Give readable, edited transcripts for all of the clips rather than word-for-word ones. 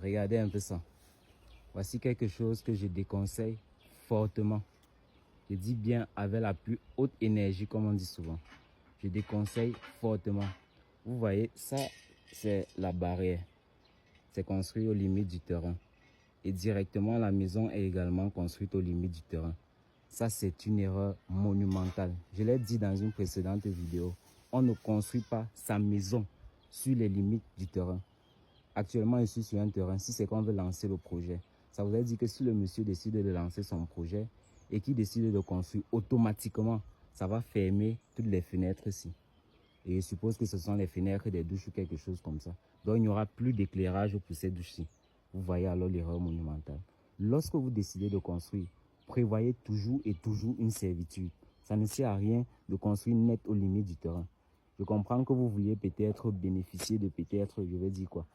Regardez un peu ça. Voici quelque chose que je déconseille fortement. Je dis bien avec la plus haute énergie, comme on dit souvent. Je déconseille fortement. Vous voyez, ça, c'est la barrière. C'est construit aux limites du terrain. Et directement, la maison est également construite aux limites du terrain. Ça, c'est une erreur monumentale. Je l'ai dit dans une précédente vidéo. On ne construit pas sa maison sur les limites du terrain. Actuellement, je suis sur un terrain. Si c'est qu'on veut lancer le projet, ça voudrait dire que si le monsieur décide de lancer son projet et qu'il décide de construire, automatiquement, ça va fermer toutes les fenêtres ici. Et je suppose que ce sont les fenêtres des douches ou quelque chose comme ça. Donc, il n'y aura plus d'éclairage pour ces douches-ci. Vous voyez alors l'erreur monumentale. Lorsque vous décidez de construire, prévoyez toujours et toujours une servitude. Ça ne sert à rien de construire net aux limites du terrain. Je comprends que vous vouliez peut-être bénéficier de je vais dire quoi,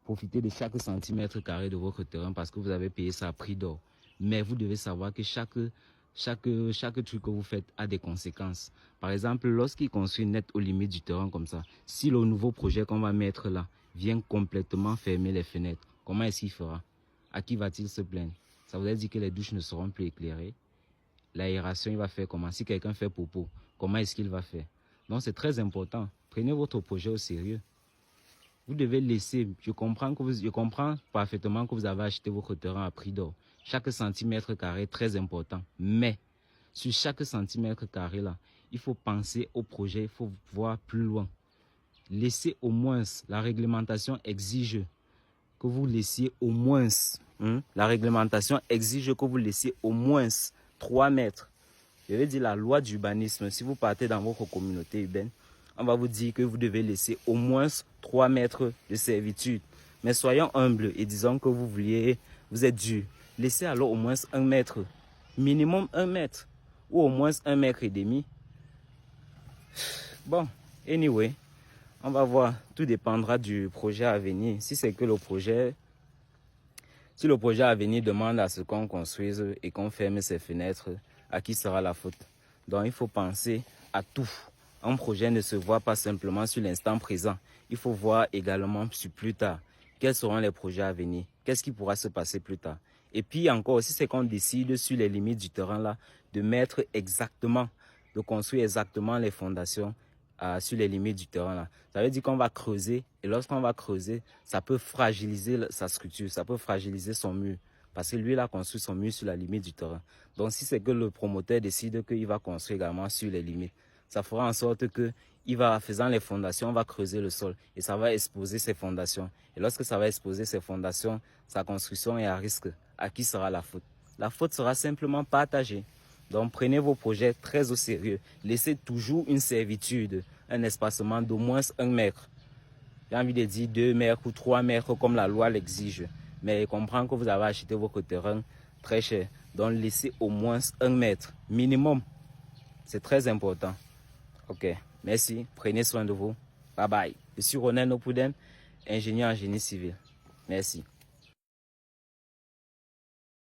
profiter de chaque centimètre carré de votre terrain parce que vous avez payé ça à prix d'or. Mais vous devez savoir que chaque truc que vous faites a des conséquences. Par exemple, lorsqu'il construit net aux limites du terrain comme ça, si le nouveau projet qu'on va mettre là vient complètement fermer les fenêtres, comment est-ce qu'il fera? À qui va-t-il se plaindre? Ça voudrait dire que les douches ne seront plus éclairées. L'aération, il va faire comment? Si quelqu'un fait popo, comment est-ce qu'il va faire? Donc, c'est très important. Prenez votre projet au sérieux. Vous devez laisser, je comprends parfaitement que vous avez acheté votre terrain à prix d'or. Chaque centimètre carré est très important. Mais, sur chaque centimètre carré là, il faut penser au projet, il faut voir plus loin. Laissez au moins, la réglementation exige que vous laissiez au moins, la réglementation exige que vous laissiez au moins 3 mètres. Je vais dire la loi d'urbanisme, si vous partez dans votre communauté urbaine, on va vous dire que vous devez laisser au moins 3 mètres de servitude. Mais soyons humbles et disons que vous êtes dur. Laissez alors au moins 1 mètre, minimum 1 mètre, ou au moins 1 mètre et demi. Bon, anyway, on va voir, tout dépendra du projet à venir. Si c'est que le projet à venir demande à ce qu'on construise et qu'on ferme ses fenêtres, à qui sera la faute? Donc il faut penser à tout. Un projet ne se voit pas simplement sur l'instant présent. Il faut voir également sur plus tard. Quels seront les projets à venir? Qu'est-ce qui pourra se passer plus tard? Et puis encore, si c'est qu'on décide sur les limites du terrain là, de construire exactement les fondations sur les limites du terrain là. Ça veut dire qu'on va creuser, et lorsqu'on va creuser, ça peut fragiliser sa structure, ça peut fragiliser son mur. Parce que lui, il a construit son mur sur la limite du terrain. Donc, si c'est que le promoteur décide qu'il va construire également sur les limites, ça fera en sorte que, faisant les fondations, on va creuser le sol et ça va exposer ses fondations. Et lorsque ça va exposer ses fondations, sa construction est à risque. À qui sera la faute? La faute sera simplement partagée. Donc, prenez vos projets très au sérieux. Laissez toujours une servitude, un espacement d'au moins 1 mètre. J'ai envie de dire 2 mètres ou 3 mètres comme la loi l'exige. Mais comprends que vous avez acheté votre terrain très cher. Donc, laissez au moins 1 mètre minimum. C'est très important. Ok, merci. Prenez soin de vous. Bye bye. Je suis Ronel Nopuden, ingénieur en génie civil. Merci.